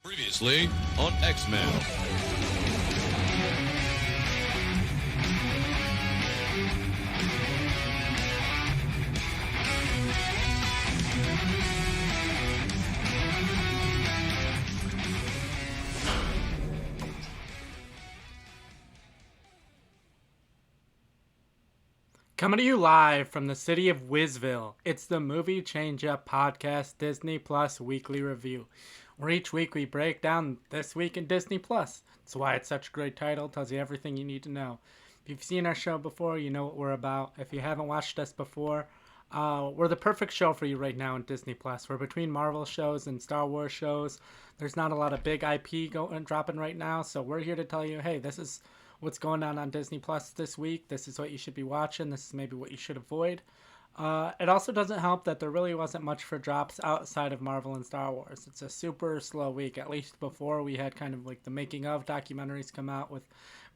Previously on X-Men. Coming to you live from the city of Whizville, it's the Movie Change Up Podcast Disney Plus Weekly Review, where each week we break down this week in Disney Plus. That's why it's such a great title, tells you everything you need to know. If you've seen our show before, you know what we're about. If you haven't watched us before, we're the perfect show for you right now in Disney Plus. We're between Marvel shows and Star Wars shows. There's not a lot of big IP going dropping right now, so we're here to tell you, hey, this is what's going on Disney Plus this week. This is what you should be watching. This is maybe what you should avoid. It also doesn't help that there really wasn't much for drops outside of Marvel and Star Wars. It's a super slow week. At least before, we had kind of like the making of documentaries come out with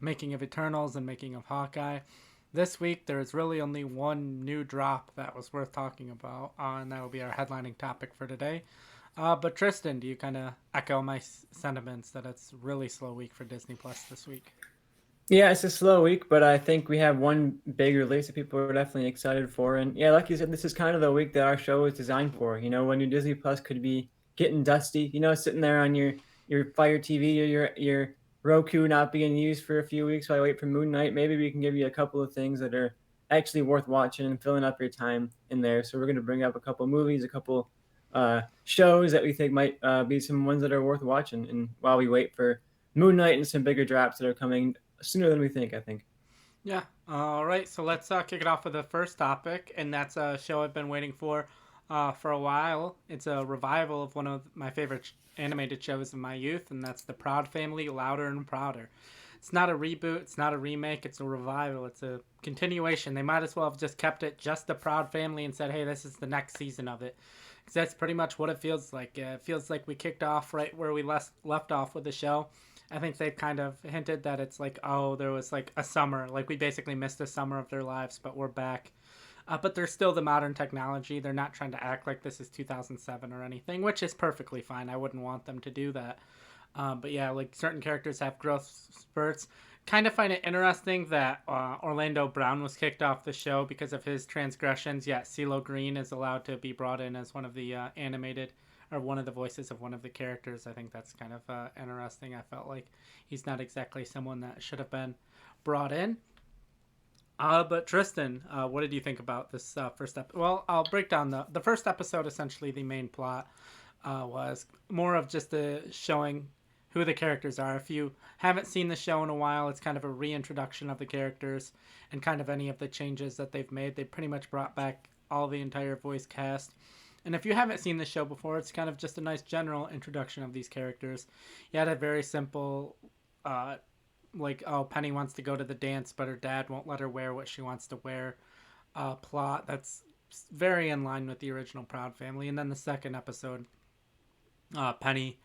making of Eternals and making of Hawkeye. This week, there is really only one new drop that was worth talking about, and that will be our headlining topic for today. But Tristan, do you kind of echo my sentiments that it's really slow week for Disney Plus this week? Yeah, it's a slow week, but I think we have one big release that people are definitely excited for. And yeah, like you said, this is kind of the week that our show is designed for. You know, when your Disney Plus could be getting dusty, sitting there on your Fire TV or your Roku not being used for a few weeks while I wait for Moon Knight. Maybe we can give you a couple of things that are actually worth watching and filling up your time in there. So we're going to bring up a couple movies, a couple shows that we think might be some ones that are worth watching. And while we wait for Moon Knight and some bigger drops that are coming sooner than we think, I think. Yeah. All right. So let's kick it off with the first topic, and that's a show I've been waiting for a while. It's a revival of one of my favorite animated shows of my youth, and that's The Proud Family, Louder and Prouder. It's not a reboot. It's not a remake. It's a revival. It's a continuation. They might as well have just kept it just The Proud Family and said, hey, this is the next season of it. Because that's pretty much what it feels like. It feels like we kicked off right where we left off with the show. I think they've kind of hinted that it's like, oh, there was like a summer. Like we basically missed a summer of their lives, but we're back. But they're still the modern technology. They're not trying to act like this is 2007 or anything, which is perfectly fine. I wouldn't want them to do that. But yeah, like certain characters have growth spurts. Kind of find it interesting that Orlando Brown was kicked off the show because of his transgressions. Yet CeeLo Green is allowed to be brought in as one of the animated or one of the voices of one of the characters. I think that's kind of interesting. I felt like he's not exactly someone that should have been brought in. But Tristan, what did you think about this first episode? Well, I'll break down the first episode. Essentially, the main plot was more of just the showing who the characters are. If you haven't seen the show in a while, it's kind of a reintroduction of the characters and kind of any of the changes that they've made. They pretty much brought back all the entire voice cast. And if you haven't seen the show before, it's kind of just a nice general introduction of these characters. You had a very simple, like, oh, Penny wants to go to the dance, but her dad won't let her wear what she wants to wear. Plot that's very in line with the original Proud Family. And then the second episode, Penny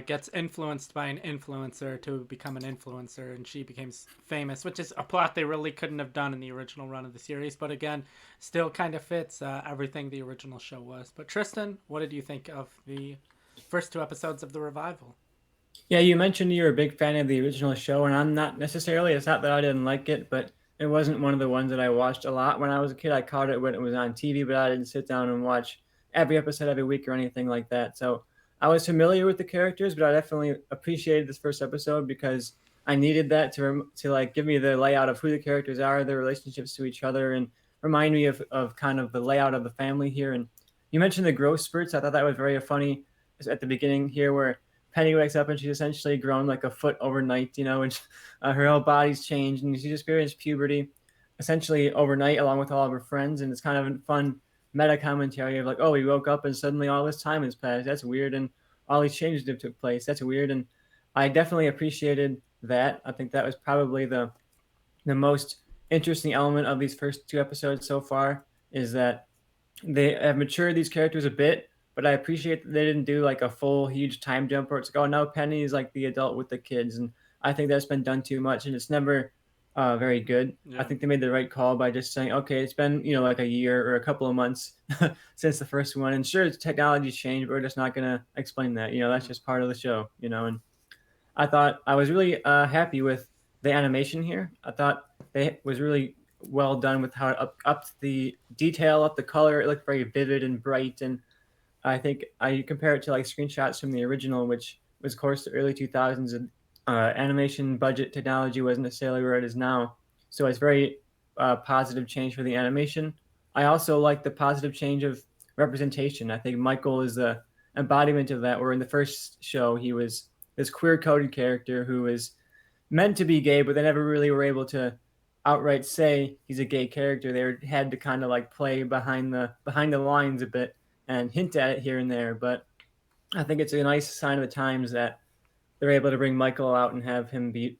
gets influenced by an influencer to become an influencer, and she becomes famous, which is a plot they really couldn't have done in the original run of the series, but again, still kind of fits everything the original show was. But Tristan, what did you think of the first two episodes of the revival? Yeah, you mentioned you're a big fan of the original show, and I'm not necessarily. It's not that I didn't like it, but it wasn't one of the ones that I watched a lot when I was a kid. I caught it when it was on TV, but I didn't sit down and watch every episode every week or anything like that. So I was familiar with the characters, but I definitely appreciated this first episode because I needed that to like give me the layout of who the characters are, their relationships to each other, and remind me of kind of the layout of the family here. And you mentioned the growth spurts. I thought that was very funny at the beginning here, where Penny wakes up and she's essentially grown like a foot overnight, and her whole body's changed, and she's experienced puberty essentially overnight along with all of her friends. And it's kind of a fun meta commentary of like, oh, we woke up and suddenly all this time has passed. That's weird. And all these changes that took place. That's weird. And I definitely appreciated that. I think that was probably the most interesting element of these first two episodes so far is that they have matured these characters a bit, but I appreciate that they didn't do like a full huge time jump where it's like, oh, now Penny is like the adult with the kids. And I think that's been done too much. And it's never very good. Yeah. I think they made the right call by just saying, okay, it's been like a year or a couple of months since the first one, and sure, technology's changed, but we're just not gonna explain that. That's just part of the show. And I thought I was really happy with the animation here. I thought they was really well done with how it upped the detail, up the color. It looked very vivid and bright, and I think I compare it to like screenshots from the original, which was, of course, the early 2000s. And animation budget technology wasn't necessarily where it is now. So it's very positive change for the animation. I also like the positive change of representation. I think Michael is the embodiment of that, where in the first show, he was this queer coded character who was meant to be gay, but they never really were able to outright say he's a gay character. They had to kind of like play behind the lines a bit and hint at it here and there. But I think it's a nice sign of the times that they're able to bring Michael out and have him be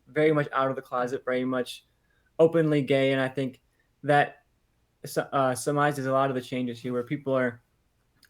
very much out of the closet, very much openly gay. And I think that summarizes a lot of the changes here, where people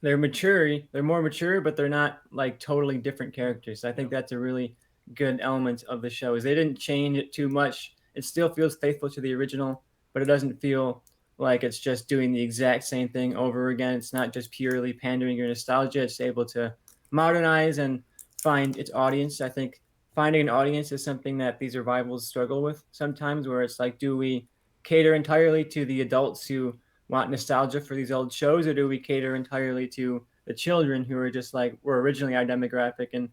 they're more mature, but they're not like totally different characters. I think that's a really good element of the show. Is they didn't change it too much. It still feels faithful to the original, but it doesn't feel like it's just doing the exact same thing over again. It's not just purely pandering your nostalgia. It's able to modernize and find its audience. I think finding an audience is something that these revivals struggle with sometimes, where it's like, do we cater entirely to the adults who want nostalgia for these old shows, or do we cater entirely to the children who are just like were originally our demographic? And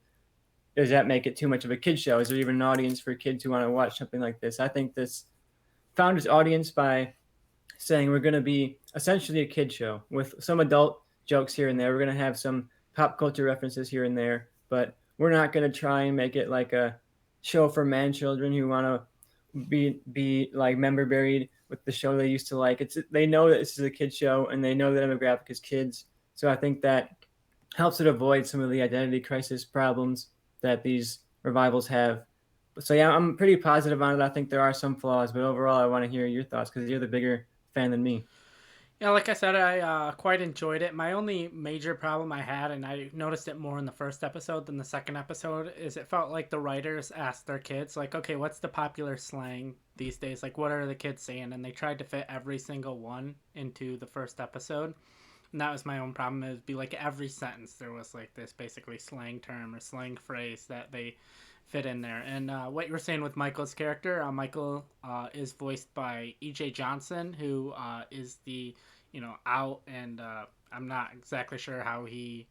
does that make it too much of a kid show? Is there even an audience for kids who want to watch something like this? I think this found its audience by saying we're going to be essentially a kid show with some adult jokes here and there. We're going to have some pop culture references here and there, but we're not going to try and make it like a show for man children who want to be like member buried with the show they used to like. They know that this is a kid show and they know the demographic is kids. So I think that helps it avoid some of the identity crisis problems that these revivals have. So yeah, I'm pretty positive on it. I think there are some flaws, but overall, I want to hear your thoughts because you're the bigger fan than me. Yeah, like I said, I quite enjoyed it. My only major problem I had, and I noticed it more in the first episode than the second episode, is it felt like the writers asked their kids, like, okay, what's the popular slang these days? Like, what are the kids saying? And they tried to fit every single one into the first episode. And that was my own problem. It would be like every sentence there was like this basically slang term or slang phrase that they fit in there. And what you were saying with Michael's character, Michael is voiced by E.J. Johnson, who is the, out, and I'm not exactly sure how he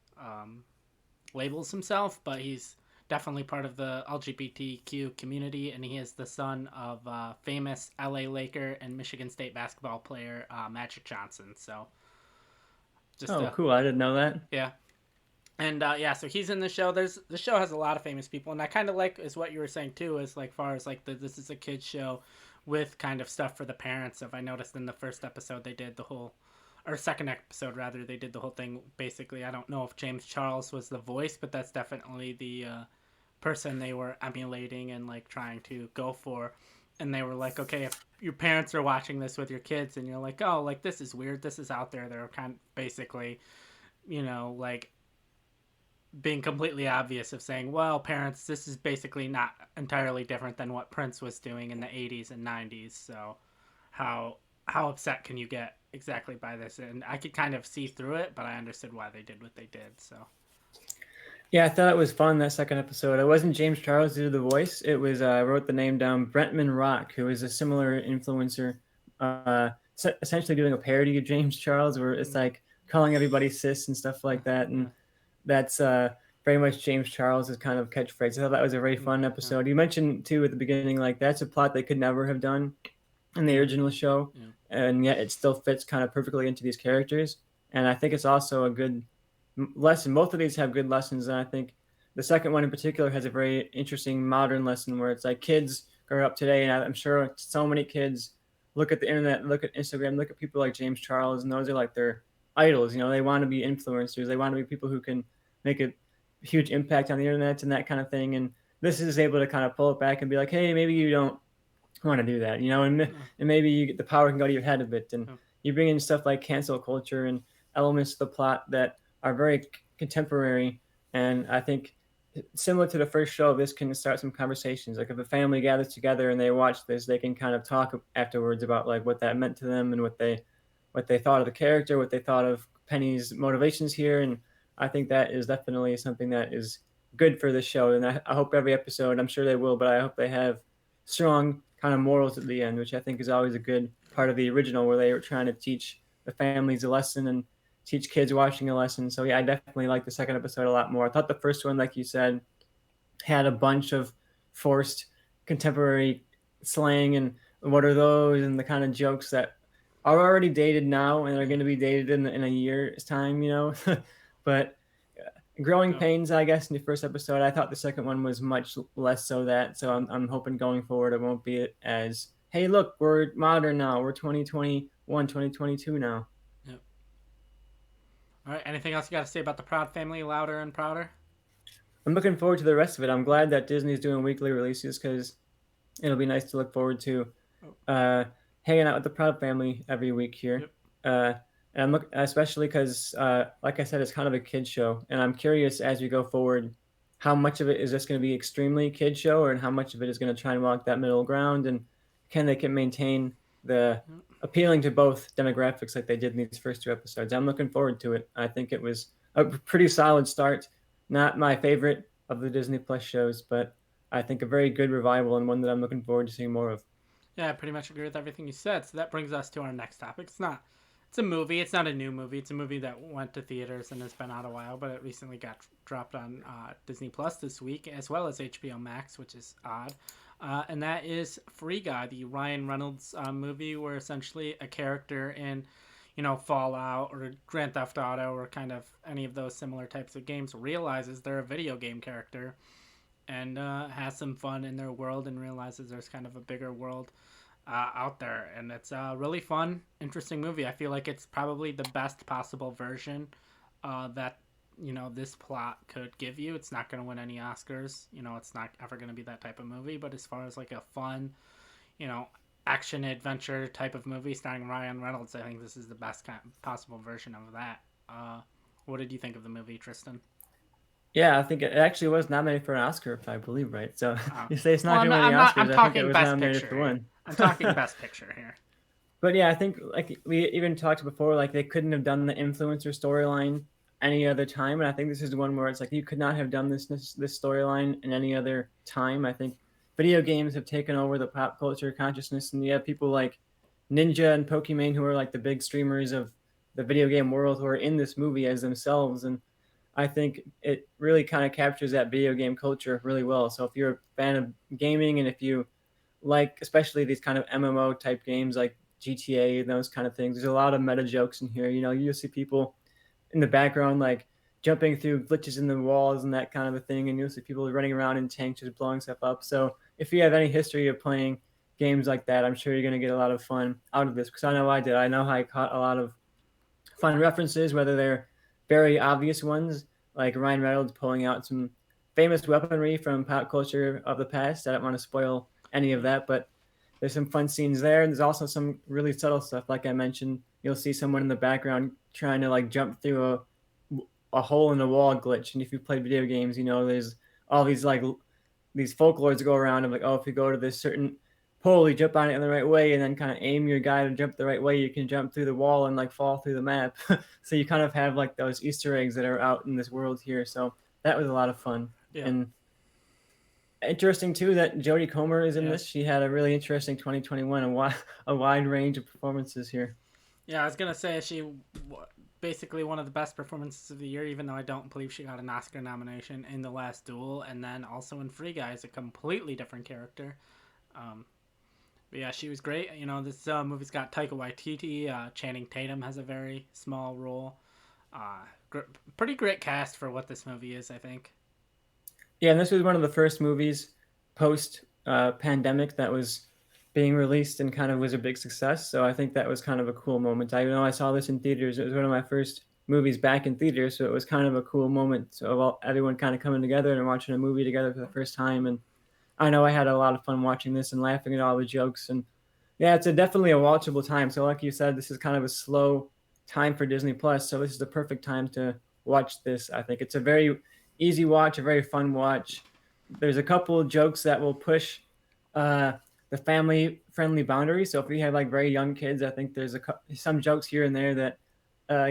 labels himself, but he's definitely part of the LGBTQ community, and he is the son of famous LA Laker and Michigan State basketball player Magic Johnson. So just cool. I didn't know that. Yeah. And so he's in the show. The show has a lot of famous people, and I kind of like is what you were saying too. Is like far as like this is a kids show with kind of stuff for the parents. If I noticed in the first episode they did the whole, or second episode rather, they did the whole thing. Basically, I don't know if James Charles was the voice, but that's definitely the person they were emulating and like trying to go for. And they were like, okay, if your parents are watching this with your kids, and you're like, oh, like this is weird, this is out there. They're kind of basically, like being completely obvious of saying, well, parents, this is basically not entirely different than what Prince was doing in the 80s and 90s. So how upset can you get exactly by this? And I could kind of see through it, but I understood why they did what they did. So yeah, I thought it was fun, that second episode. It wasn't James Charles who did the voice. It was I wrote the name down, Brentman Rock, who is a similar influencer, essentially doing a parody of James Charles, where it's like calling everybody cis and stuff like that. And that's very much James Charles' kind of catchphrase. I thought that was a very fun episode. You mentioned too at the beginning, like that's a plot they could never have done in the original show, and yet it still fits kind of perfectly into these characters. And I think it's also a good lesson. Both of these have good lessons, and I think the second one in particular has a very interesting modern lesson where it's like kids grow up today, and I'm sure so many kids look at the internet, look at Instagram, look at people like James Charles, and those are like their idols. They want to be influencers. They want to be people who can make a huge impact on the internet and that kind of thing. And this is able to kind of pull it back and be like, hey, maybe you don't want to do that, and maybe the power can go to your head a bit. And you bring in stuff like cancel culture and elements of the plot that are very contemporary. And I think similar to the first show, this can start some conversations. Like if a family gathers together and they watch this, they can kind of talk afterwards about like what that meant to them and what they thought of the character, what they thought of Penny's motivations here. And I think that is definitely something that is good for the show. And I hope every episode, I'm sure they will, but I hope they have strong kind of morals at the end, which I think is always a good part of the original, where they were trying to teach the families a lesson and teach kids watching a lesson. So yeah, I definitely like the second episode a lot more. I thought the first one, like you said, had a bunch of forced contemporary slang and what are those and the kind of jokes that are already dated now and are going to be dated in a year's time, but growing pains, I guess, in the first episode. I thought the second one was much less so that. So I'm hoping going forward it won't be as, hey, look, we're modern now. We're 2021, 2022 now. Yep. All right. Anything else you got to say about the Proud Family, Louder and Prouder? I'm looking forward to the rest of it. I'm glad that Disney's doing weekly releases because it'll be nice to look forward to hanging out with the Proud Family every week here. Yep. And I'm especially because, like I said, it's kind of a kid show, and I'm curious as we go forward, how much of it is just going to be extremely kid show, or how much of it is going to try and walk that middle ground, and can they maintain the appealing to both demographics like they did in these first two episodes. I'm looking forward to it. I think it was a pretty solid start. Not my favorite of the Disney Plus shows, but I think a very good revival and one that I'm looking forward to seeing more of. Yeah, I pretty much agree with everything you said. So that brings us to our next topic. It's a movie. It's not a new movie. It's a movie that went to theaters and has been out a while, but it recently got dropped on Disney Plus this week, as well as HBO Max, which is odd. And that is Free Guy, the Ryan Reynolds movie, where essentially a character in, Fallout or Grand Theft Auto or kind of any of those similar types of games realizes they're a video game character and has some fun in their world and realizes there's kind of a bigger world out there. And it's a really fun, interesting movie. I feel like it's probably the best possible version that, this plot could give you. It's not going to win any Oscars. It's not ever going to be that type of movie. But as far as like a fun, action adventure type of movie starring Ryan Reynolds, I think this is the best possible version of that. What did you think of the movie, Tristan? Yeah, I think it actually was nominated for an Oscar, if I believe right. So you say it's not going to win any Oscars. I'm talking Best Picture for one. I'm talking Best Picture here. But yeah, I think like we even talked before, like they couldn't have done the influencer storyline any other time, and I think this is one where it's like you could not have done this storyline in any other time. I think video games have taken over the pop culture consciousness, and you have people like Ninja and Pokimane who are like the big streamers of the video game world who are in this movie as themselves, and I think it really kind of captures that video game culture really well. So if you're a fan of gaming and if you like especially these kind of MMO type games like GTA and those kind of things, there's a lot of meta jokes in here. You'll see people in the background like jumping through glitches in the walls and that kind of a thing, and you'll see people running around in tanks just blowing stuff up. So if you have any history of playing games like that, I'm sure you're going to get a lot of fun out of this, because I know I did. I know I caught a lot of fun references, whether they're very obvious ones like Ryan Reynolds pulling out some famous weaponry from pop culture of the past. I don't want to spoil any of that, but there's some fun scenes there. And there's also some really subtle stuff. Like I mentioned, you'll see someone in the background trying to like jump through a hole in the wall glitch. And if you play video games, there's all these like these folklores that go around of like, oh, if you go to this certain pole, you jump on it in the right way and then kind of aim your guy to jump the right way, you can jump through the wall and like fall through the map. So you kind of have like those Easter eggs that are out in this world here. So that was a lot of fun. Yeah. And interesting too that Jodie Comer is in this. She had a really interesting 2021, a wide range of performances here. Yeah, I was gonna say she basically one of the best performances of the year, even though I don't believe she got an Oscar nomination in The Last Duel, and then also in Free Guy as a completely different character. But yeah, she was great. This movie's got Taika Waititi. Channing Tatum has a very small role. Pretty great cast for what this movie is, I think. Yeah, and this was one of the first movies post-pandemic that was being released and kind of was a big success. So I think that was kind of a cool moment. I know I saw this in theaters. It was one of my first movies back in theaters, so it was kind of a cool moment of everyone kind of coming together and watching a movie together for the first time. And I know I had a lot of fun watching this and laughing at all the jokes. And yeah, it's definitely a watchable time. So like you said, this is kind of a slow time for Disney Plus. So this is the perfect time to watch this. I think it's a very easy watch, a very fun watch. There's a couple of jokes that will push uh, the family friendly boundary. So if you have like very young kids, I think there's some jokes here and there that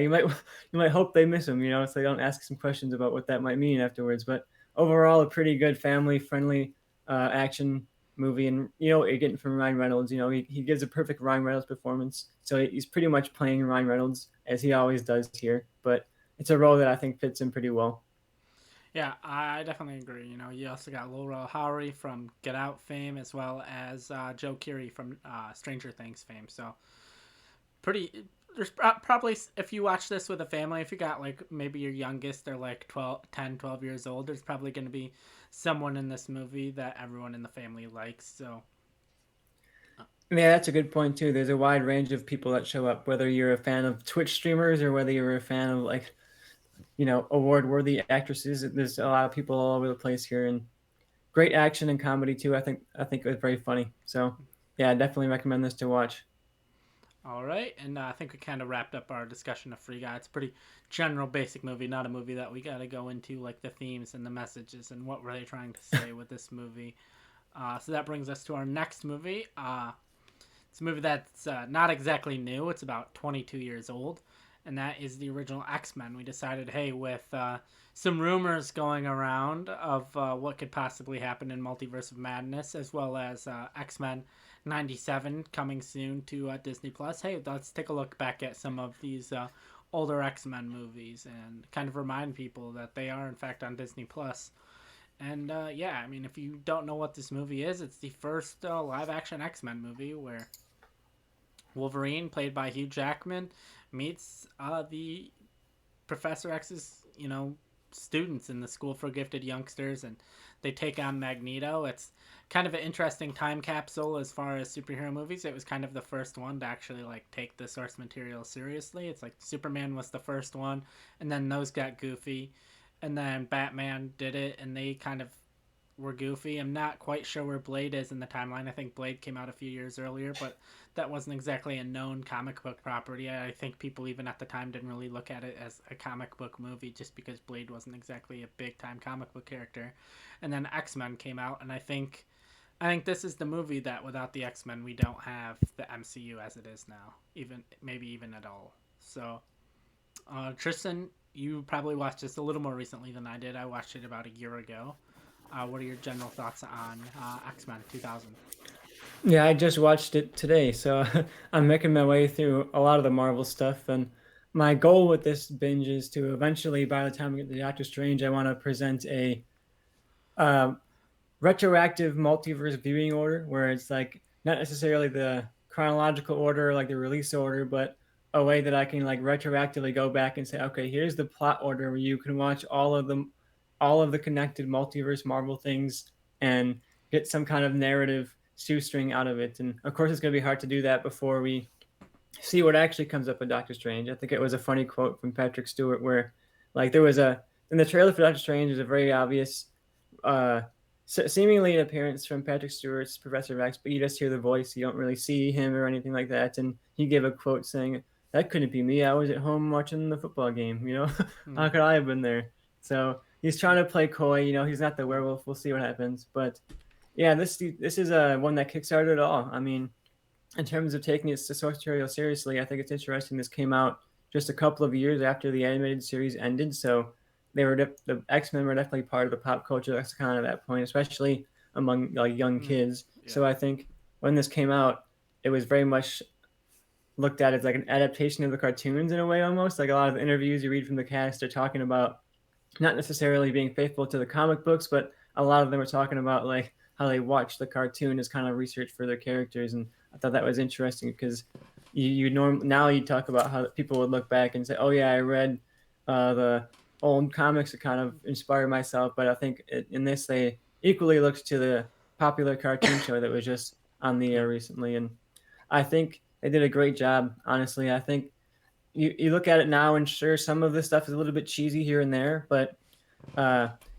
you might you might hope they miss them, so they don't ask some questions about what that might mean afterwards. But overall, a pretty good family friendly action movie, and what you're getting from Ryan Reynolds. He gives a perfect Ryan Reynolds performance, so he's pretty much playing Ryan Reynolds as he always does here. But it's a role that I think fits him pretty well. Yeah, I definitely agree. You also got Laurel Howery from Get Out fame, as well as Joe Keery from Stranger Things fame. So pretty. There's probably, if you watch this with a family, if you got like maybe your youngest, they're like 12 years old, there's probably going to be someone in this movie that everyone in the family likes. So yeah, that's a good point too. There's a wide range of people that show up, whether you're a fan of Twitch streamers or whether you're a fan of like award-worthy actresses. There's a lot of people all over the place here, and great action and comedy too. I think it was very funny. So yeah, I definitely recommend this to watch. all right, and I think we kind of wrapped up our discussion of Free Guy. It's a pretty general, basic movie, not a movie that we got to go into like the themes and the messages and what were they trying to say with this movie. So that brings us to our next movie. It's a movie that's not exactly new. It's about 22 years old, and that is the original X-Men. We decided, hey, with some rumors going around of what could possibly happen in Multiverse of Madness, as well as X-Men 97 coming soon to Disney Plus. Hey, let's take a look back at some of these older X-Men movies and kind of remind people that they are in fact on Disney Plus. And yeah, I mean, if you don't know what this movie is, it's the first live-action X-Men movie where Wolverine, played by Hugh Jackman, meets the Professor X's, students in the School for Gifted Youngsters, and they take on Magneto. It's kind of an interesting time capsule as far as superhero movies. It was kind of the first one to actually like take the source material seriously. It's like Superman was the first one, and then those got goofy, and then Batman did it, and they kind of were goofy. I'm not quite sure where Blade is in the timeline. I think Blade came out a few years earlier, but that wasn't exactly a known comic book property. I think people even at the time didn't really look at it as a comic book movie just because Blade wasn't exactly a big time comic book character. And then X-Men came out, and I think this is the movie that without the X-Men we don't have the MCU as it is now, maybe even at all. So Tristan, you probably watched this a little more recently than I did. I watched it about a year ago. What are your general thoughts on X-Men 2000? Yeah, I just watched it today, so I'm making my way through a lot of the Marvel stuff. And my goal with this binge is to eventually, by the time we get to Doctor Strange, I want to present a uh, retroactive multiverse viewing order where it's like not necessarily the chronological order, like the release order, but a way that I can like retroactively go back and say, okay, here's the plot order where you can watch all of the connected multiverse Marvel things and get some kind of narrative shoestring out of it. And of course, it's going to be hard to do that before we see what actually comes up with Doctor Strange. I think it was a funny quote from Patrick Stewart where, like, there was in the trailer for Doctor Strange, there's a very obvious, seemingly an appearance from Patrick Stewart's Professor X, but you just hear the voice. You don't really see him or anything like that. And he gave a quote saying, "That couldn't be me. I was at home watching the football game. How could I have been there?" So he's trying to play coy. He's not the werewolf. We'll see what happens. But yeah, this is one that kickstarted it all. I mean, in terms of taking its source material seriously, I think it's interesting. This came out just a couple of years after the animated series ended, so the X-Men were definitely part of the pop culture lexicon at that point, especially among like young kids. Yeah. So I think when this came out, it was very much looked at as like an adaptation of the cartoons in a way, almost like a lot of the interviews you read from the cast are talking about not necessarily being faithful to the comic books, but a lot of them are talking about like how they watch the cartoon as kind of research for their characters. And I thought that was interesting because now you talk about how people would look back and say, oh yeah, I read the old comics to kind of inspire myself. But I think in this, they equally looked to the popular cartoon show that was just on the air recently. And I think they did a great job. Honestly, I think you look at it now and sure, some of this stuff is a little bit cheesy here and there, but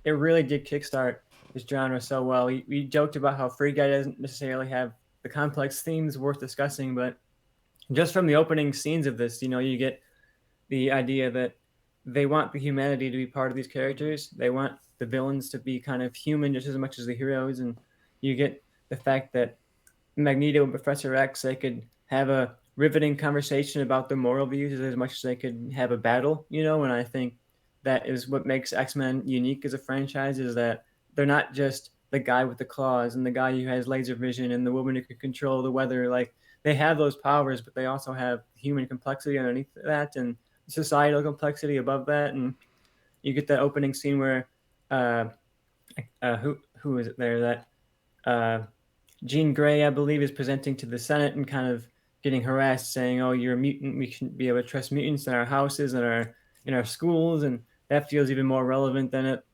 it really did kickstart this genre so well. We joked about how Free Guy doesn't necessarily have the complex themes worth discussing, but just from the opening scenes of this, you get the idea that they want the humanity to be part of these characters. They want the villains to be kind of human just as much as the heroes, and you get the fact that Magneto and Professor X, they could have a riveting conversation about the moral views as much as they could have a battle, and I think that is what makes X-Men unique as a franchise, is that they're not just the guy with the claws and the guy who has laser vision and the woman who can control the weather. Like, they have those powers, but they also have human complexity underneath that and societal complexity above that. And you get that opening scene where uh, who is it there that Jean Grey, I believe, is presenting to the Senate and kind of getting harassed, saying, "Oh, you're a mutant. We shouldn't be able to trust mutants in our houses and our schools." And that feels even more relevant than it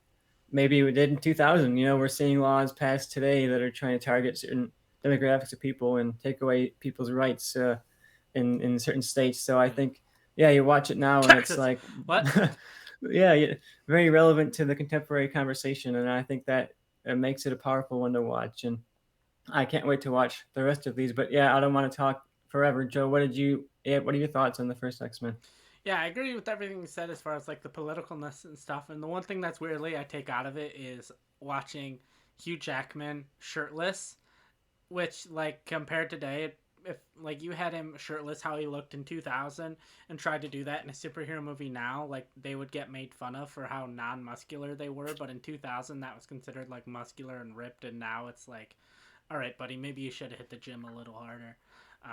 maybe we did in 2000. We're seeing laws passed today that are trying to target certain demographics of people and take away people's rights in certain states. So I think, yeah, you watch it now and it's Texas. like, What? yeah, very relevant to the contemporary conversation, and I think that it makes it a powerful one to watch. And I can't wait to watch the rest of these. But yeah, I don't want to talk forever. Joe, what are your thoughts on the first X-Men? Yeah, I agree with everything you said as far as like the politicalness and stuff. And the one thing that's weirdly I take out of it is watching Hugh Jackman shirtless, which like compared today, if like you had him shirtless how he looked in 2000 and tried to do that in a superhero movie now, like they would get made fun of for how non-muscular they were. But in 2000, that was considered like muscular and ripped, and now it's like, all right, buddy, maybe you should have hit the gym a little harder.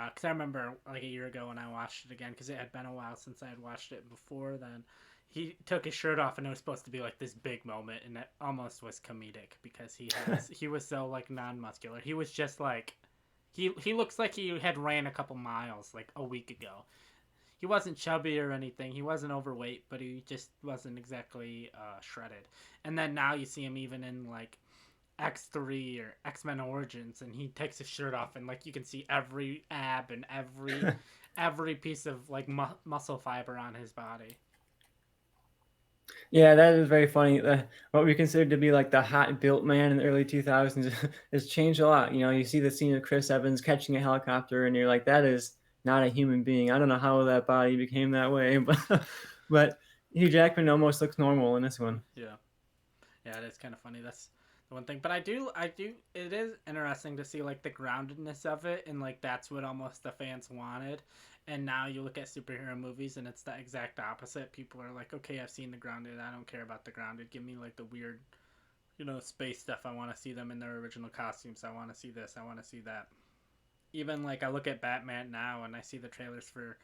Because I remember like a year ago when I watched it again, because it had been a while since I had watched it before then. He took his shirt off, and it was supposed to be like this big moment, and it almost was comedic because he was so like non-muscular. He was just like he looks like he had ran a couple miles like a week ago. He wasn't chubby or anything. He wasn't overweight, but he just wasn't exactly shredded. And then now you see him even in like X3 or X-Men Origins, and he takes his shirt off, and like you can see every ab and every piece of like muscle fiber on his body. Yeah, that is very funny. What we considered to be like the hot built man in the early 2000s has changed a lot. You see the scene of Chris Evans catching a helicopter, and you're like, that is not a human being. I don't know how that body became that way, but Hugh Jackman almost looks normal in this one. Yeah. Yeah, it is kind of funny. That's the one thing. But I do. It is interesting to see like the groundedness of it, and like that's what almost the fans wanted. And now you look at superhero movies, and it's the exact opposite. People are like, okay, I've seen the grounded. I don't care about the grounded. Give me like the weird, space stuff. I want to see them in their original costumes. I want to see this. I want to see that. Even like I look at Batman now, and I see the trailers for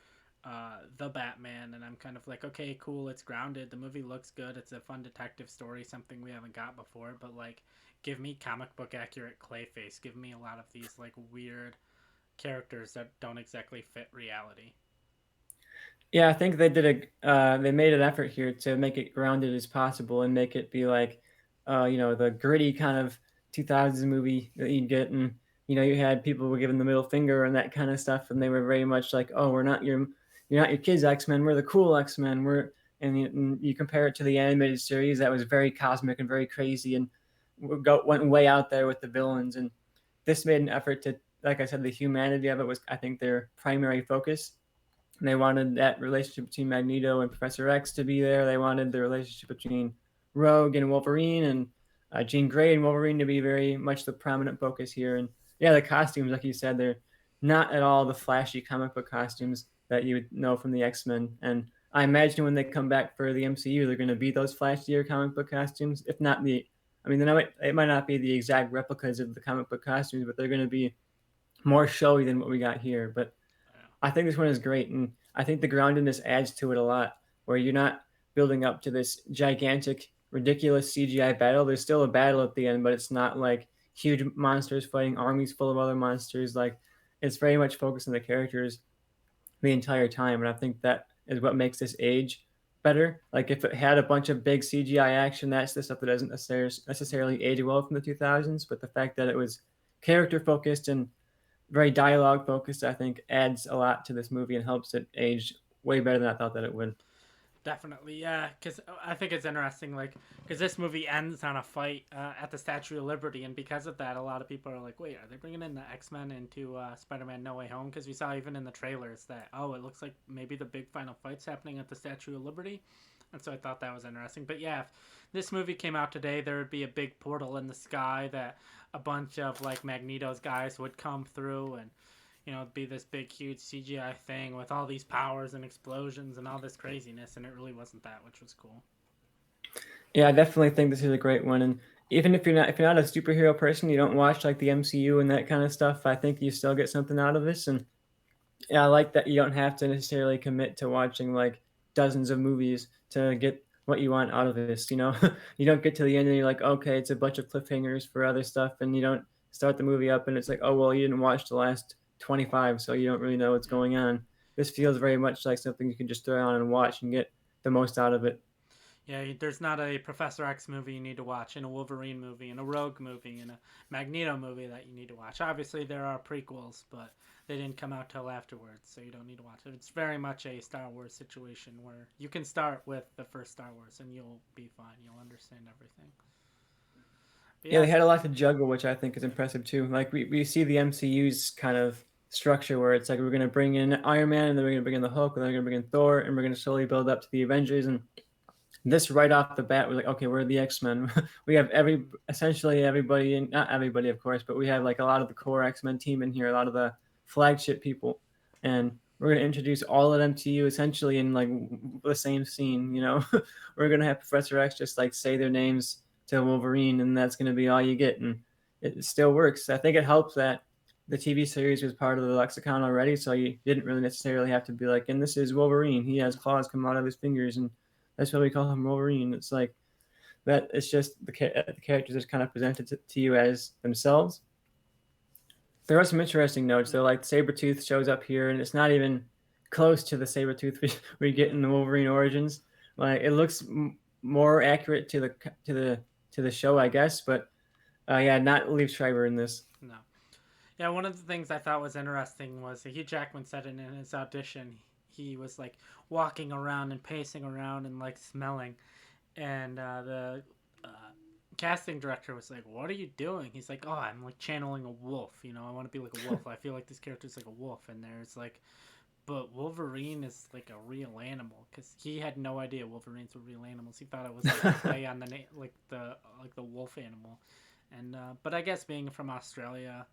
the Batman, and I'm kind of like, okay, cool, it's grounded, the movie looks good, it's a fun detective story, something we haven't got before, but like give me comic book accurate Clayface, give me a lot of these like weird characters that don't exactly fit reality. Yeah, I think they made an effort here to make it grounded as possible and make it be like, the gritty kind of 2000s movie that you'd get. And, you had people were giving the middle finger and that kind of stuff. And they were very much like, oh, you're not your kids' X-Men. We're the cool X-Men. And you compare it to the animated series that was very cosmic and very crazy and went way out there with the villains. And this made an effort to, like I said, the humanity of it was, I think, their primary focus. They wanted that relationship between Magneto and Professor X to be there. They wanted the relationship between Rogue and Wolverine and Jean Grey and Wolverine to be very much the prominent focus here. And yeah, the costumes, like you said, they're not at all the flashy comic book costumes that you would know from the X-Men. And I imagine when they come back for the MCU, they're going to be those flashier comic book costumes. If not it might not be the exact replicas of the comic book costumes, but they're going to be more showy than what we got here. But I think this one is great, and I think the groundedness adds to it a lot, where you're not building up to this gigantic, ridiculous CGI battle. There's still a battle at the end, but it's not like huge monsters fighting armies full of other monsters. Like, it's very much focused on the characters the entire time, and I think that is what makes this age better. Like, if it had a bunch of big CGI action, that's the stuff that doesn't necessarily age well from the 2000s. But the fact that it was character focused and very dialogue focused, I think adds a lot to this movie and helps it age way better than I thought that it would. Definitely, yeah, because I think it's interesting, like, because this movie ends on a fight at the Statue of Liberty, and because of that, a lot of people are like, wait, are they bringing in the X-Men into Spider-Man No Way Home? Because we saw even in the trailers that, oh, it looks like maybe the big final fight's happening at the Statue of Liberty. And so I thought that was interesting. But yeah, if this movie came out today, there would be a big portal in the sky that a bunch of like Magneto's guys would come through, and it'd be this big, huge CGI thing with all these powers and explosions and all this craziness, and it really wasn't that, which was cool. Yeah, I definitely think this is a great one. And even if you're not a superhero person, you don't watch like the MCU and that kind of stuff, I think you still get something out of this. And yeah, I like that you don't have to necessarily commit to watching like dozens of movies to get what you want out of this. You don't get to the end and you're like, okay, it's a bunch of cliffhangers for other stuff, and you don't start the movie up and it's like, oh well, you didn't watch the last 25, so you don't really know what's going on. This feels very much like something you can just throw on and watch and get the most out of it. Yeah, there's not a Professor X movie you need to watch, and a Wolverine movie, and a Rogue movie, and a Magneto movie that you need to watch. Obviously, there are prequels, but they didn't come out till afterwards, so you don't need to watch it. It's very much a Star Wars situation where you can start with the first Star Wars, and you'll be fine. You'll understand everything. But Yeah, they had a lot to juggle, which I think is impressive too. Like we see the MCU's kind of structure where it's like we're gonna bring in Iron Man, and then we're gonna bring in the Hulk, and then we're gonna bring in Thor, and we're gonna slowly build up to the Avengers. And this right off the bat, we're like, okay, we're the X-Men. We have essentially everybody, and not everybody, of course, but we have like a lot of the core X-Men team in here, a lot of the flagship people, and we're gonna introduce all of them to you essentially in like the same scene. We're gonna have Professor X just like say their names to Wolverine, and that's gonna be all you get, and it still works. I think it helps that the TV series was part of the lexicon already, so you didn't really necessarily have to be like, and this is Wolverine. He has claws come out of his fingers, and that's why we call him Wolverine. It's like that. It's just the characters are kind of presented to you as themselves. There are some interesting notes though, like Sabretooth shows up here, and it's not even close to the Sabretooth we get in the Wolverine Origins. Like it looks more accurate to the show, I guess, but yeah, not Liev Schreiber in this. No. Yeah, one of the things I thought was interesting was Hugh Jackman said in his audition, he was like walking around and pacing around and like smelling, and the uh, casting director was like, "What are you doing?" He's like, "Oh, I'm like channeling a wolf. I want to be like a wolf. I feel like this character's like a wolf." And there's like, but Wolverine is like a real animal because he had no idea Wolverines were real animals. He thought it was like a play on the the wolf animal, and but I guess being from Australia,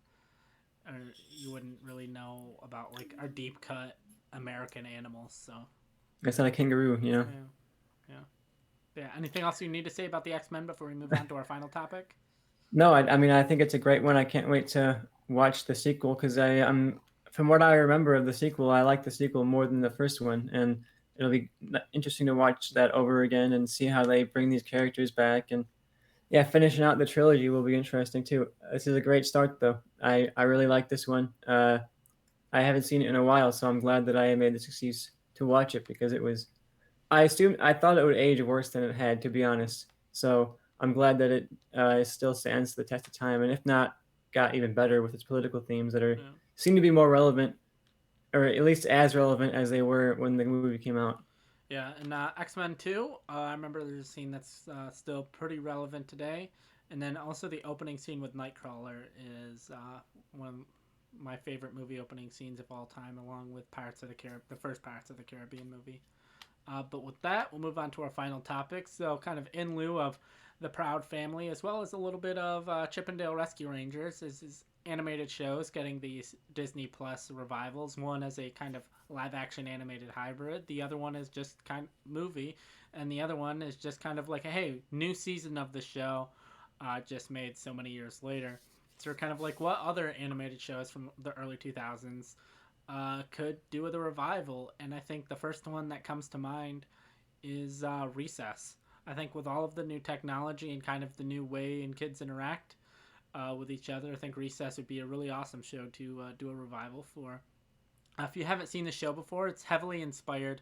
or you wouldn't really know about like our deep cut American animals. So It's not a kangaroo. yeah, yeah. Yeah. Anything else you need to say about the X-Men before we move on to our final topic? No, I mean I think it's a great one. I can't wait to watch the sequel because I'm from what I remember of the sequel, I like the sequel more than the first one, and it'll be interesting to watch that over again and see how they bring these characters back. And yeah, finishing out the trilogy will be interesting too. This is a great start though. I really like this one. I haven't seen it in a while, so I'm glad that I made the excuse to watch it because it was. I thought it would age worse than it had, to be honest. So I'm glad that it still stands the test of time, and if not, got even better with its political themes that Yeah. seem to be more relevant, or at least as relevant as they were when the movie came out. Yeah, and X-Men 2, I remember there's a scene that's still pretty relevant today. And then also the opening scene with Nightcrawler is one of my favorite movie opening scenes of all time, along with the first Pirates of the Caribbean movie. But with that, we'll move on to our final topic. So, kind of in lieu of the Proud Family, as well as a little bit of Chippendale Rescue Rangers, is animated shows getting these Disney Plus revivals. One as a kind of live action animated hybrid, the other one is just kind of movie, and the other one is just kind of like a hey, new season of the show, just made so many years later. So, we're kind of like, what other animated shows from the early 2000s could do with a revival? And I think the first one that comes to mind is Recess. I think with all of the new technology and kind of the new way in kids interact with each other, I think Recess would be a really awesome show to do a revival for. If you haven't seen the show before, it's heavily inspired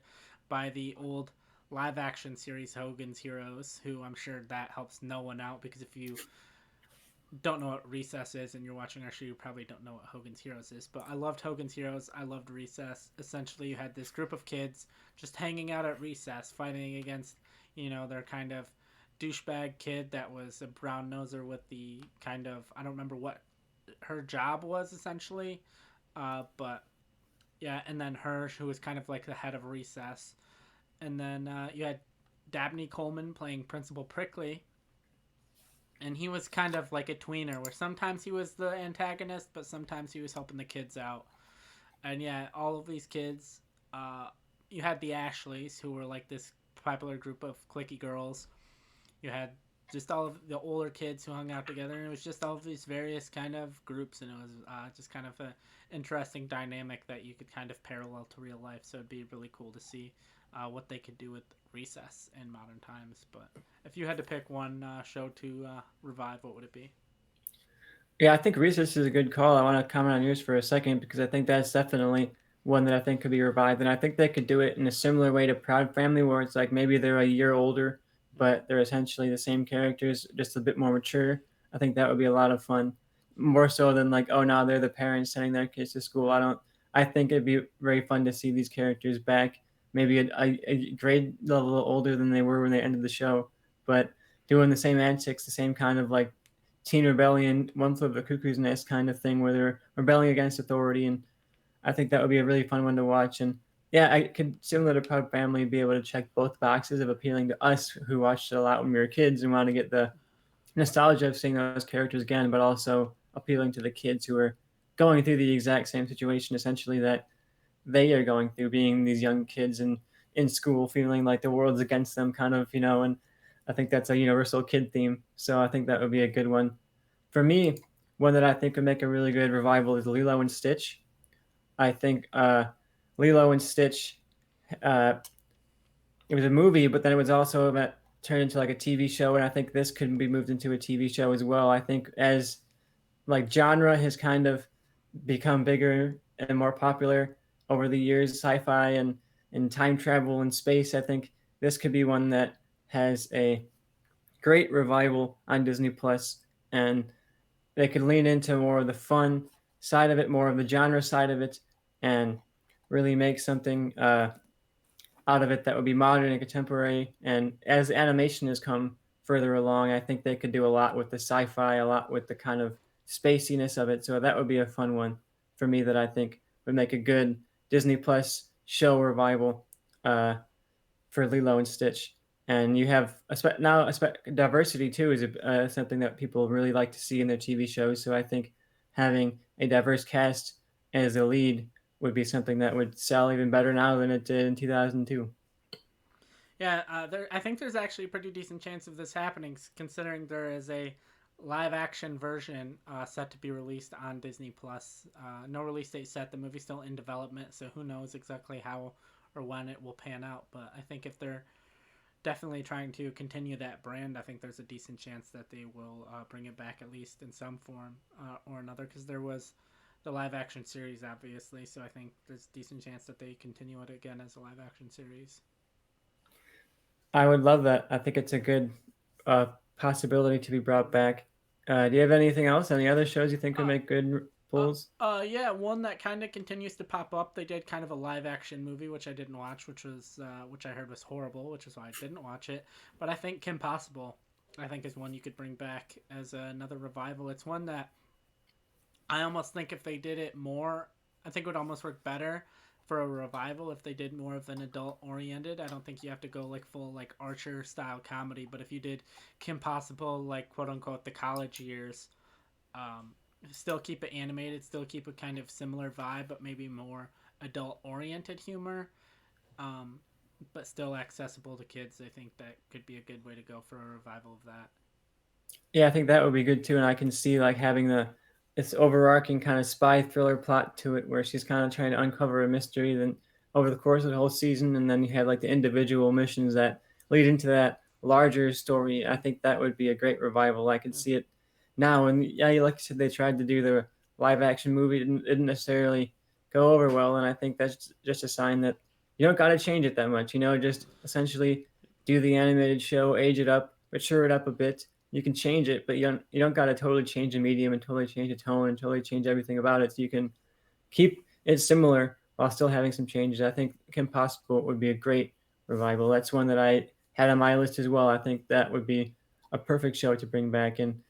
by the old live action series Hogan's Heroes, who I'm sure that helps no one out because if you don't know what Recess is and you're watching our show, you probably don't know what Hogan's Heroes is. But I loved Hogan's Heroes. I loved Recess. Essentially, you had this group of kids just hanging out at recess, fighting against, their kind of douchebag kid that was a brown noser with the kind of, I don't remember what her job was essentially. But yeah, and then her, who was kind of like the head of Recess. And then you had Dabney Coleman playing Principal Prickly, and he was kind of like a tweener, where sometimes he was the antagonist, but sometimes he was helping the kids out. And yeah, all of these kids, uh, you had the Ashleys, who were like this popular group of cliquey girls. You had just all of the older kids who hung out together, and it was just all of these various kind of groups, and it was just kind of a interesting dynamic that you could kind of parallel to real life. So it'd be really cool to see what they could do with recess in modern times. But if you had to pick one show to revive, what would it be? Yeah, I think Recess is a good call. I want to comment on yours for a second because I think that's definitely one that I think could be revived, and I think they could do it in a similar way to Proud Family, where it's like maybe they're a year older, but they're essentially the same characters, just a bit more mature. I think that would be a lot of fun, more so than like, oh, now they're the parents sending their kids to school. I don't. I think it'd be very fun to see these characters back, maybe a grade level older than they were when they ended the show, but doing the same antics, the same kind of like teen rebellion, one flew of the cuckoo's nest kind of thing where they're rebelling against authority. And I think that would be a really fun one to watch. And yeah, I could, similar to Proud Family, be able to check both boxes of appealing to us who watched it a lot when we were kids and want to get the nostalgia of seeing those characters again, but also appealing to the kids who are going through the exact same situation essentially that they are going through, being these young kids and in school feeling like the world's against them kind of, and I think that's a universal kid theme. So I think that would be a good one. For me, one that I think would make a really good revival is Lilo and Stitch. I think Lilo and Stitch, uh, it was a movie, but then it was also turned into like a TV show, and I think this could be moved into a TV show as well. I think as like genre has kind of become bigger and more popular over the years, sci-fi and time travel and space. I think this could be one that has a great revival on Disney Plus, and they could lean into more of the fun side of it, more of the genre side of it, and really make something out of it that would be modern and contemporary. And as animation has come further along, I think they could do a lot with the sci-fi, a lot with the kind of spaciness of it. So that would be a fun one for me that I think would make a good Disney Plus show revival for Lilo and Stitch. And you have diversity too is something that people really like to see in their TV shows. So I think having a diverse cast as a lead would be something that would sell even better now than it did in 2002. Yeah, I think there's actually a pretty decent chance of this happening, considering there is a live action version set to be released on Disney Plus. No release date set. The movie's still in development, so who knows exactly how or when it will pan out. But I think if they're definitely trying to continue that brand, I think there's a decent chance that they will bring it back at least in some form or another. Because there was the live action series, obviously, so I think there's a decent chance that they continue it again as a live action series. I would love that. I think it's a good possibility to be brought back. Do you have anything else? Any other shows you think would Uh, make good pulls? yeah, one that kind of continues to pop up. They did kind of a live action movie, which I didn't watch, which I heard was horrible, which is why I didn't watch it. But I think Kim Possible, I think, is one you could bring back as another revival. It's one that I almost think if they did it more, I think it would almost work better for a revival if they did more of an adult oriented. I don't think you have to go like full like Archer style comedy, but if you did Kim Possible like quote unquote the college years, um, still keep it animated, still keep a kind of similar vibe, but maybe more adult oriented humor, um, but still accessible to kids. I think that could be a good way to go for a revival of that. Yeah, I think that would be good too. And I can see like having this overarching kind of spy thriller plot to it where she's kind of trying to uncover a mystery then over the course of the whole season. And then you have like the individual missions that lead into that larger story. I think that would be a great revival. I could see it now. And yeah, like you said, they tried to do the live action movie, didn't necessarily go over well. And I think that's just a sign that you don't got to change it that much, just essentially do the animated show, age it up, mature it up a bit. You can change it, but you don't got to totally change the medium and totally change the tone and totally change everything about it. So you can keep it similar while still having some changes. I think Kim Possible would be a great revival. That's one that I had on my list as well. I think that would be a perfect show to bring back, and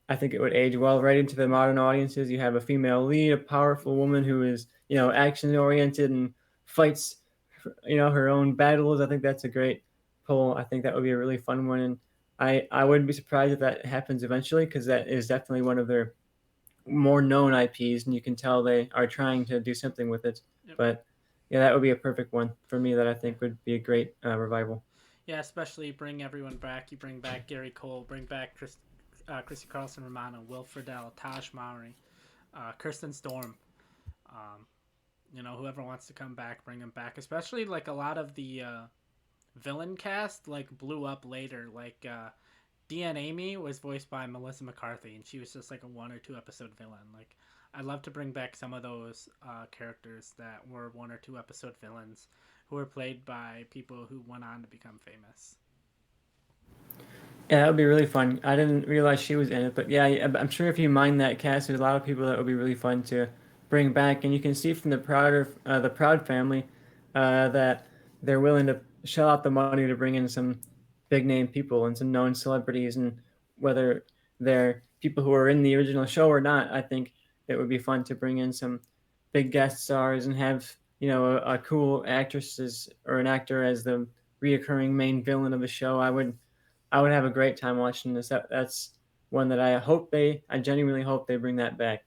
I think it would age well right into the modern audiences. You have a female lead, a powerful woman who is action oriented and fights her own battles. I think that's a great pull. I think that would be a really fun one, and I wouldn't be surprised if that happens eventually because that is definitely one of their more known IPs, and you can tell they are trying to do something with it. Yep. But yeah, that would be a perfect one for me that I Yeah. think would be a great revival. Yeah, especially bring everyone back. You bring back Gary Cole, bring back Chrissy Carlson Romano, Will Friedle, Taj Mowry, Kirsten Storm. Um, whoever wants to come back, bring them back. Especially like a lot of the villain cast like blew up later. Like Deanne Amy was voiced by Melissa McCarthy, and she was just like a 1 or 2 episode villain. Like I'd love to bring back some of those characters that were 1 or 2 episode villains who were played by people who went on to become famous. Yeah, that would be really fun. I didn't realize she was in it, but yeah, I'm sure if you mind that cast, there's a lot of people that would be really fun to bring back, and you can see from the Proud family, that they're willing to shell out the money to bring in some big name people and some known celebrities, and whether they're people who are in the original show or not, I think it would be fun to bring in some big guest stars and have a cool actresses or an actor as the reoccurring main villain of the show. I would have a great time watching this. That's one that I genuinely hope they bring that back.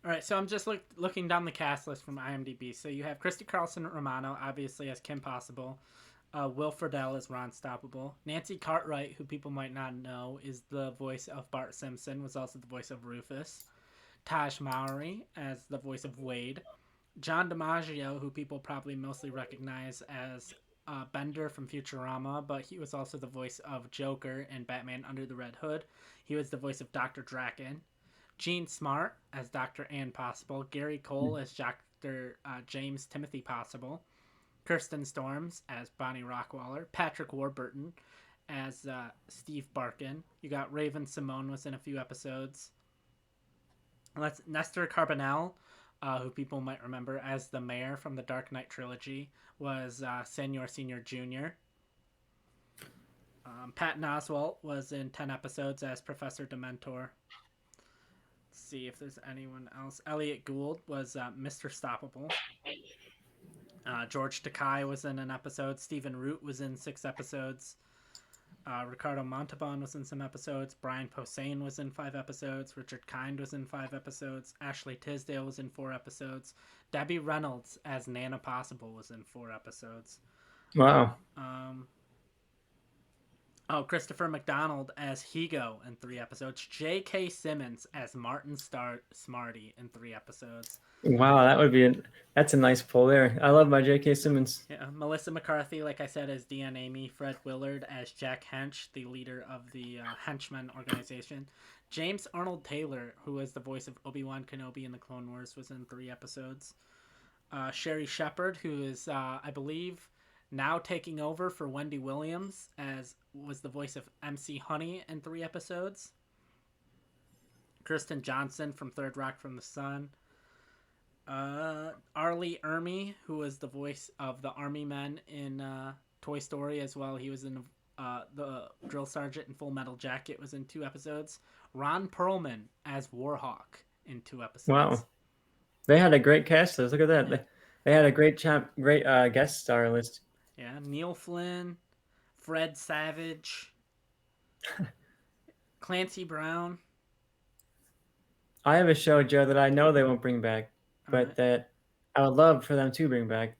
All right, so I'm just looking down the cast list from IMDb. So you have Christy Carlson Romano, obviously as Kim Possible. Will Friedle as Ron Stoppable. Nancy Cartwright, who people might not know, is the voice of Bart Simpson, was also the voice of Rufus. Taj Mowry as the voice of Wade. John DiMaggio, who people probably mostly recognize as Bender from Futurama, but he was also the voice of Joker in Batman Under the Red Hood. He was the voice of Dr. Draken. Gene Smart as Dr. Ann Possible. Gary Cole as Dr. James Timothy Possible. Kirsten Storms as Bonnie Rockwaller. Patrick Warburton as Steve Barkin. You got Raven Simone was in a few episodes. Nestor Carbonell, who people might remember as the mayor from the Dark Knight trilogy, was Senor Senior Jr. Patton Oswalt was in 10 episodes as Professor Dementor. Let's see if there's anyone else. Elliot Gould was Mr. Stoppable. George Takei was in an episode. Stephen Root was in 6 episodes. Ricardo Montalban was in some episodes. Brian Posehn was in 5 episodes. Richard Kind was in 5 episodes. Ashley Tisdale was in 4 episodes. Debbie Reynolds as Nana Possible was in 4 episodes. Wow. Christopher McDonald as Higo in 3 episodes. J.K. Simmons as Martin Smarty in 3 episodes. Wow, that's a nice pull there. I love my J.K. Simmons. Yeah, Melissa McCarthy, like I said, as Deanne Amy. Fred Willard as Jack Hench, the leader of the Henchmen organization. James Arnold Taylor, who was the voice of Obi-Wan Kenobi in the Clone Wars, was in 3 episodes. Sherry Shepard, who is, I believe, now taking over for Wendy Williams, was the voice of MC Honey in 3 episodes. Kristen Johnson from Third Rock from the Sun. Arlie Ermy, who was the voice of the Army Men in Toy Story as well. He was in the Drill Sergeant in Full Metal Jacket, was in 2 episodes. Ron Perlman as Warhawk in 2 episodes. Wow. They had a great cast list. Look at that. Yeah. They had a great guest star list. Yeah, Neil Flynn, Fred Savage, Clancy Brown. I have a show, Joe, that I know they won't bring back, but that I would love for them to bring back.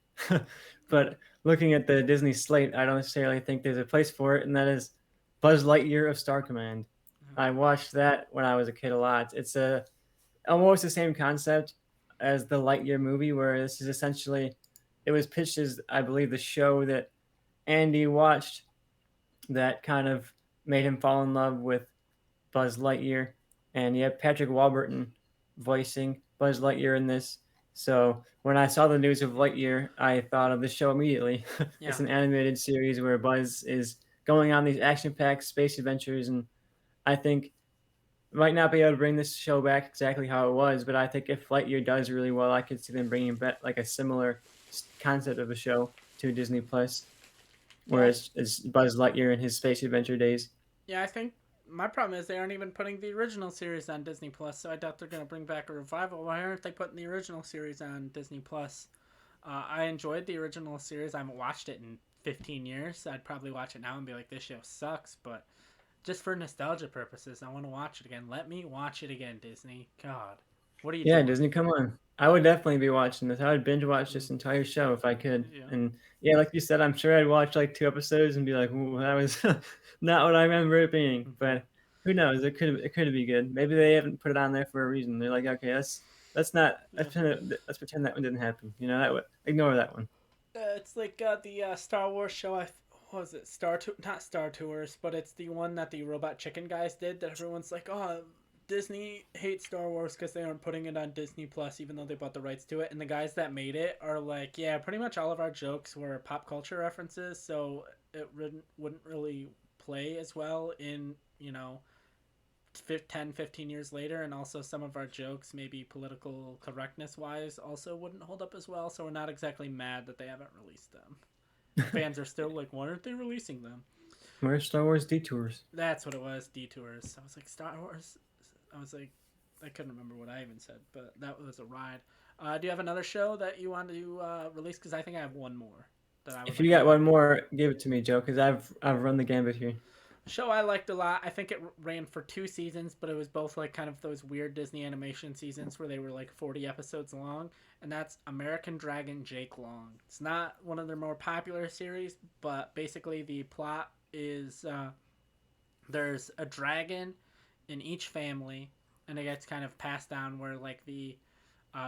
But looking at the Disney slate, I don't necessarily think there's a place for it, and that is Buzz Lightyear of Star Command. I watched that when I was a kid a lot. It's almost the same concept as the Lightyear movie, where this is essentially, it was pitched as, I believe, the show that Andy watched that kind of made him fall in love with Buzz Lightyear. And you have Patrick Warburton voicing Buzz Lightyear in this. So when I saw the news of Lightyear, I thought of the show immediately. Yeah. It's an animated series where Buzz is going on these action-packed space adventures, and I think might not be able to bring this show back exactly how it was, but I think if Lightyear does really well, I could see them bringing back like a similar concept of a show to Disney Plus, where it's Buzz Lightyear in his space adventure days. Yeah, I think my problem is they aren't even putting the original series on Disney Plus, so I doubt they're going to bring back a revival. Why aren't they putting the original series on Disney Plus? I enjoyed the original series. I haven't watched it in 15 years, I'd probably watch it now and be like, this show sucks. But just for nostalgia purposes, I want to watch it again. Let me watch it again, Disney. God, what are you Yeah, doing? Disney, come on. I would definitely be watching this. I would binge watch this entire show if I could. Yeah. And yeah, like you said, I'm sure I'd watch like 2 episodes and be like, "Ooh, that was not what I remember it being." Yeah. But who knows? It could be good. Maybe they haven't put it on there for a reason. They're like, okay, let's not Yeah. let's pretend that one didn't happen. That would ignore that one. It's like the Star Wars show. What was it? Not Star Tours, but it's the one that the Robot Chicken guys did. That everyone's like, oh, Disney hates Star Wars because they aren't putting it on Disney Plus, even though they bought the rights to it. And the guys that made it are like, yeah, pretty much all of our jokes were pop culture references, so it wouldn't really play as well in 10, 15 years later, and also some of our jokes, maybe political correctness wise, also wouldn't hold up as well. So we're not exactly mad that they haven't released them. Fans are still like, why aren't they releasing them? Where's Star Wars detours? That's what it was, detours. I was like, Star Wars. I was like, I couldn't remember what I even said, but that was a ride. Do you have another show that you want to release? Because I think I have one more that I would If like you to got one more, give it to me, Joe, because I've run the gambit here. show I liked a lot. I think it ran for 2 seasons, but it was both like kind of those weird Disney animation seasons where they were like 40 episodes long, and that's American Dragon Jake Long. It's not one of their more popular series, but basically the plot is there's a dragon in each family, and it gets kind of passed down where like the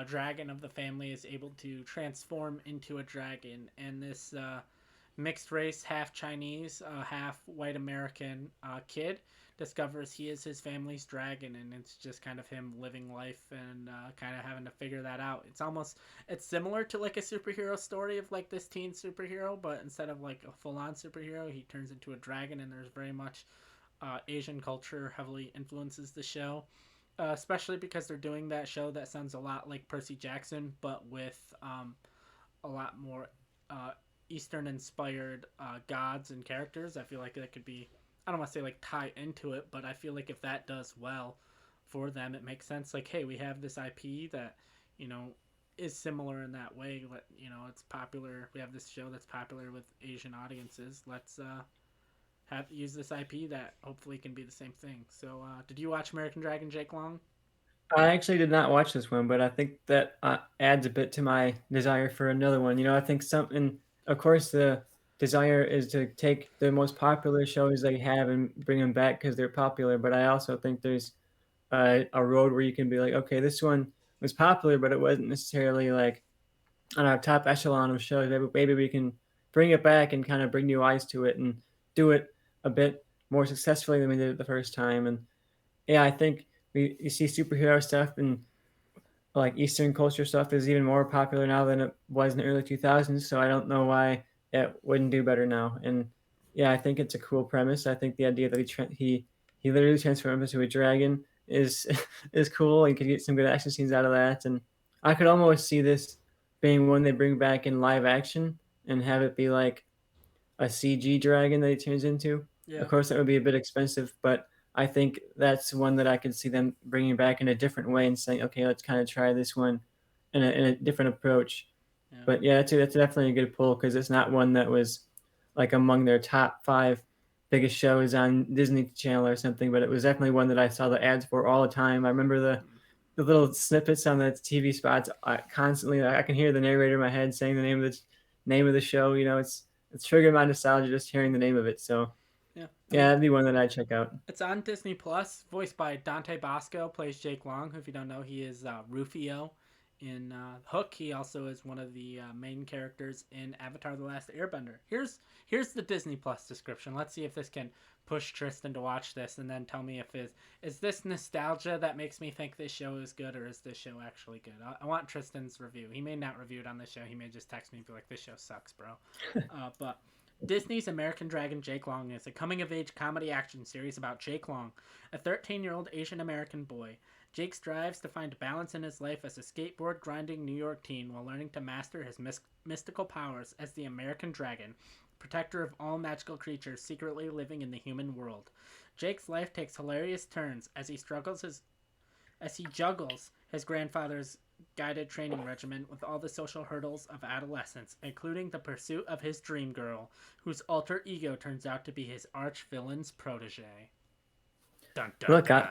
dragon of the family is able to transform into a dragon, and this mixed race, half Chinese, half white American kid discovers he is his family's dragon, and it's just kind of him living life and kind of having to figure that out. It's similar to like a superhero story of like this teen superhero, but instead of like a full-on superhero, he turns into a dragon, and there's very much Asian culture heavily influences the show. Especially because they're doing that show that sounds a lot like Percy Jackson, but with a lot more Eastern inspired gods and characters. I feel like that could be, I don't want to say like tie into it, but I feel like if that does well for them, it makes sense. Like, hey, we have this IP that, is similar in that way. It's popular. We have this show that's popular with Asian audiences. Let's use this IP that hopefully can be the same thing. So, did you watch American Dragon Jake Long? I actually did not watch this one, but I think that adds a bit to my desire for another one. I think something, of course, the desire is to take the most popular shows they have and bring them back because they're popular. But I also think there's a road where you can be like, okay, this one was popular, but it wasn't necessarily like on our top echelon of shows. Maybe we can bring it back and kind of bring new eyes to it and do it a bit more successfully than we did it the first time. And yeah, I think you see superhero stuff and like Eastern culture stuff is even more popular now than it was in the early 2000s. So I don't know why it wouldn't do better now. And yeah, I think it's a cool premise. I think the idea that he literally transforms into a dragon is is cool and could get some good action scenes out of that. And I could almost see this being one they bring back in live action and have it be like a CG dragon that he turns into. Of Yeah. course, that would be a bit expensive, but I think that's one that I could see them bringing back in a different way and saying, okay, let's kind of try this one in a different approach. Yeah. But yeah, that's definitely a good pull because it's not one that was like among their top 5 biggest shows on Disney Channel or something, but it was definitely one that I saw the ads for all the time. I remember the little snippets on the TV spots constantly. I can hear the narrator in my head saying the name of the show. It's triggered my nostalgia just hearing the name of it. So Yeah. I yeah, mean, that'd be one that I'd check out. it's on Disney Plus, voiced by Dante Bosco, plays Jake Long. Who, if you don't know, he is Rufio in Hook. He also is one of the main characters in Avatar: The Last Airbender. Here's the Disney Plus description. Let's see if this can push Tristan to watch this, and then tell me if is this nostalgia that makes me think this show is good, or is this show actually good? I want Tristan's review. He may not review it on this show. He may just text me and be like, "This show sucks, bro." But Disney's American Dragon Jake Long is a coming-of-age comedy action series about Jake Long, a 13-year-old Asian American boy. Jake strives to find balance in his life as a skateboard-grinding New York teen while learning to master his mystical powers as the American Dragon, protector of all magical creatures secretly living in the human world. Jake's life takes hilarious turns as he juggles his grandfather's guided training regimen with all the social hurdles of adolescence, including the pursuit of his dream girl, whose alter ego turns out to be his arch villain's protege. Dun dun Look, dun.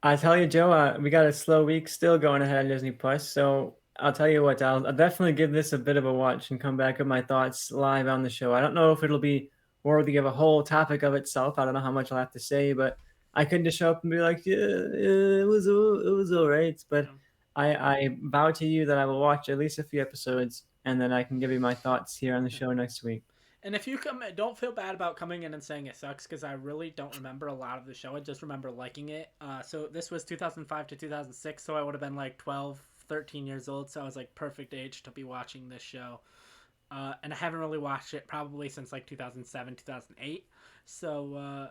I tell you, Joe, we got a slow week still going ahead on Disney Plus, so I'll tell you what, I'll definitely give this a bit of a watch and come back with my thoughts live on the show. I don't know if it'll be worthy of a whole topic of itself. I don't know how much I'll have to say, but I couldn't just show up and be like, yeah, it was all right. But I vow to you that I will watch at least a few episodes, and then I can give you my thoughts here on the show next week. And if you come, don't feel bad about coming in and saying it sucks, because I really don't remember a lot of the show. I just remember liking it. So this was 2005 to 2006, so I would have been like 12, 13 years old. So I was like perfect age to be watching this show. And I haven't really watched it probably since like 2007, 2008. So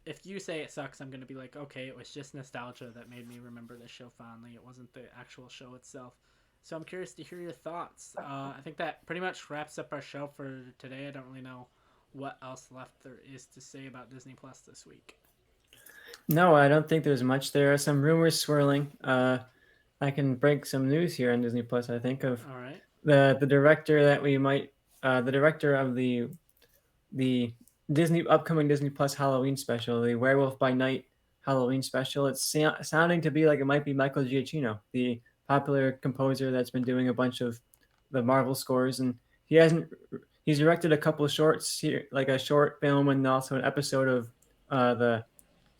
if you say it sucks, I'm going to be like, okay, it was just nostalgia that made me remember this show fondly. It wasn't the actual show itself. So I'm curious to hear your thoughts. I think that pretty much wraps up our show for today. I don't really know what else left there is to say about Disney Plus this week. No, I don't think there's much. There are some rumors swirling. I can break some news here on Disney Plus. I think of All right. the director that we might the director of the Disney upcoming Disney Plus Halloween special, the Werewolf by Night Halloween special. It's sounding to be like it might be Michael Giacchino, the popular composer that's been doing a bunch of the Marvel scores, and he's directed a couple of shorts here, like a short film and also an episode of the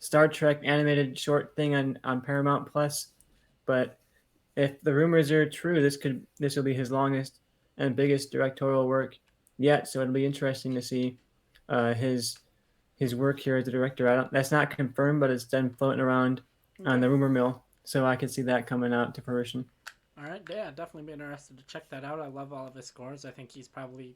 Star Trek animated short thing on Paramount Plus. But if the rumors are true, this will be his longest and biggest directorial work yet. So it'll be interesting to see his work here as a director. That's not confirmed, but it's been floating around on the rumor mill. So I could see that coming out to fruition. All right. Yeah, definitely be interested to check that out. I love all of his scores. I think he's probably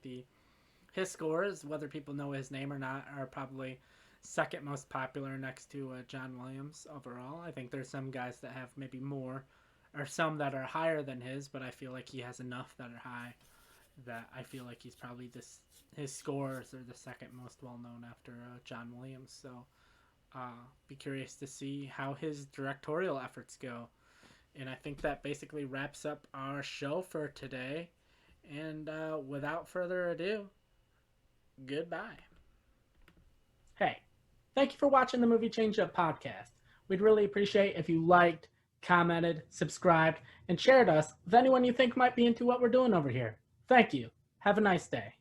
his scores, whether people know his name or not, are probably second most popular next to John Williams overall. I think there's some guys that have maybe more, or some that are higher than his, but I feel like he has enough that are high that I feel like he's probably his scores are the second most well known after John Williams. So be curious to see how his directorial efforts go. And I think that basically wraps up our show for today. And without further ado, goodbye. Hey, thank you for watching the Movie Change Up podcast. We'd really appreciate if you liked, commented, subscribed, and shared us with anyone you think might be into what we're doing over here. Thank you. Have a nice day.